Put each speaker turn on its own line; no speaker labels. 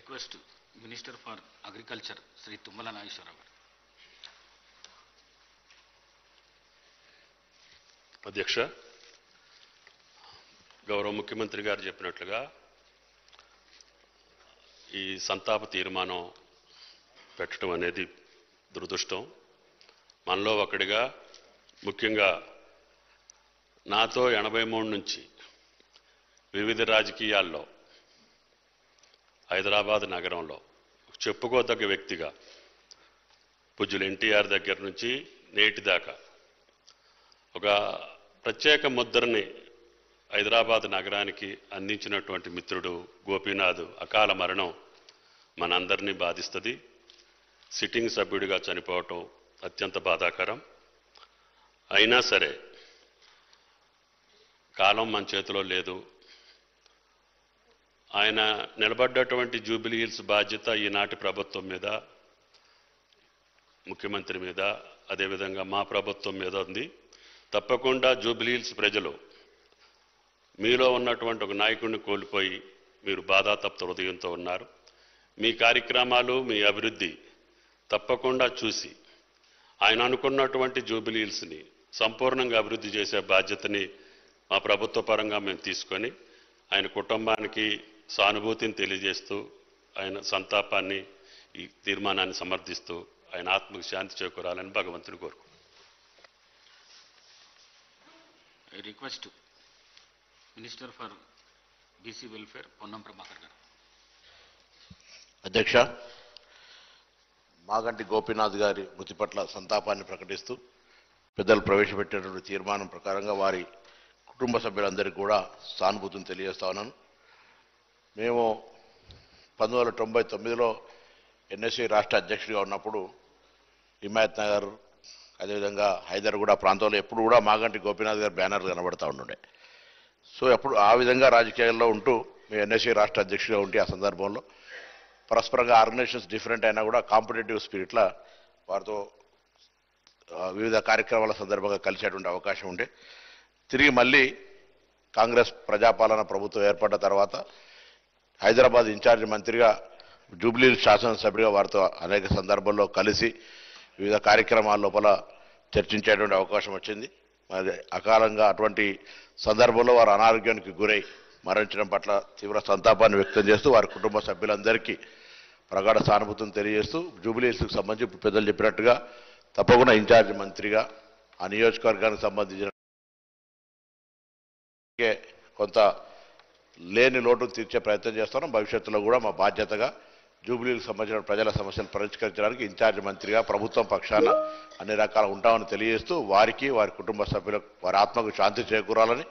request Minister for Agriculture, Sri Tummala Nageshwara.
అధ్యక్ష, గౌరవ ముఖ్యమంత్రి గారు చెప్పినట్లుగా ఈ సంతాప తీర్మానం పెట్టడం అనేది దురదృష్టం. మనలో ఒకడిగా ముఖ్యంగా నాతో 83 నుంచి వివిధ రాజకీయాల్లో హైదరాబాద్ నగరంలో చెప్పుకోదగ్గ వ్యక్తిగా పూజ్యులు ఎన్టీఆర్ దగ్గర నుంచి నేటి దాకా ఒక ప్రత్యేక ముద్రని హైదరాబాద్ నగరానికి అందించినటువంటి మిత్రుడు గోపీనాథ్ అకాల మరణం మనందరినీ బాధిస్తుంది. సిట్టింగ్ సభ్యుడిగా చనిపోవటం అత్యంత బాధాకరం. అయినా సరే కాలం మన చేతిలో లేదు. ఆయన నిలబడ్డటువంటి జూబిలీ హిల్స్ బాధ్యత ఈనాటి ప్రభుత్వం మీద, ముఖ్యమంత్రి మీద, అదేవిధంగా మా ప్రభుత్వం మీద ఉంది. తప్పకుండా జూబిలీ హిల్స్ ప్రజలు మీలో ఉన్నటువంటి ఒక నాయకుడిని కోల్పోయి మీరు బాధాతప్త హృదయంతో ఉన్నారు. మీ కార్యక్రమాలు, మీ అభివృద్ధి తప్పకుండా చూసి ఆయన అనుకున్నటువంటి జూబిలీ హిల్స్ని సంపూర్ణంగా అభివృద్ధి చేసే బాధ్యతని మా ప్రభుత్వ పరంగా మేము తీసుకొని ఆయన కుటుంబానికి సానుభూతిని తెలియజేస్తూ ఆయన సంతాపాన్ని, ఈ తీర్మానాన్ని సమర్థిస్తూ ఆయన ఆత్మకు శాంతి చేకూరాలని భగవంతుని కోరుకుంటున్నాను.
I request Minister for BC Welfare, Ponnam Prabhakar garu.
అధ్యక్ష, మాగంటి గోపీనాథ్ గారి మృతి పట్ల సంతాపాన్ని ప్రకటిస్తూ పెద్దలు ప్రవేశపెట్టినటువంటి తీర్మానం ప్రకారంగా వారి కుటుంబ సభ్యులందరికీ కూడా సానుభూతిని తెలియజేస్తా ఉన్నాను. మేము 1999లో ఎన్ఎస్సీ రాష్ట్ర అధ్యక్షుడిగా ఉన్నప్పుడు హిమాయత్ నగర్, అదేవిధంగా హైదర్గూడ ప్రాంతంలో ఎప్పుడు కూడా మాగంటి గోపీనాథ్ గారి బ్యానర్లు కనబడతా ఉండే. సో ఎప్పుడు ఆ విధంగా రాజకీయాల్లో ఉంటూ మేము ఎన్ఎస్సీ రాష్ట్ర అధ్యక్షుడిగా ఉంటే ఆ సందర్భంలో పరస్పరంగా ఆర్గనైజేషన్స్ డిఫరెంట్ అయినా కూడా కాంపిటేటివ్ స్పిరిట్లా వారితో వివిధ కార్యక్రమాల సందర్భంగా కలిసేటువంటి అవకాశం ఉండే. తిరిగి మళ్ళీ కాంగ్రెస్ ప్రజాపాలన ప్రభుత్వం ఏర్పడ్డ తర్వాత హైదరాబాద్ ఇన్ఛార్జ్ మంత్రిగా, జూబ్లీ శాసనసభ్యుడిగా వారితో అనేక సందర్భాల్లో కలిసి వివిధ కార్యక్రమాల లోపల చర్చించేటువంటి అవకాశం వచ్చింది. మరి అకాలంగా అటువంటి సందర్భంలో వారు అనారోగ్యానికి గురై మరణించడం పట్ల తీవ్ర సంతాపాన్ని వ్యక్తం చేస్తూ వారి కుటుంబ సభ్యులందరికీ ప్రగాఢ సానుభూతిని తెలియజేస్తూ జూబ్లీ హిల్స్కి సంబంధించి పెద్దలు చెప్పినట్టుగా తప్పకుండా ఇన్ఛార్జ్ మంత్రిగా ఆ నియోజకవర్గానికి సంబంధించిన కొంత లేని లోటును తీర్చే ప్రయత్నం చేస్తున్నాం. భవిష్యత్తులో కూడా మా బాధ్యతగా జూబ్లీకి సంబంధించిన ప్రజల సమస్యలు పరిష్కరించడానికి ఇన్ఛార్జ్ మంత్రిగా ప్రభుత్వం పక్షాన అన్ని రకాల ఉంటామని తెలియజేస్తూ వారికి, వారి కుటుంబ సభ్యులకు, వారి ఆత్మకు శాంతి చేకూరాలని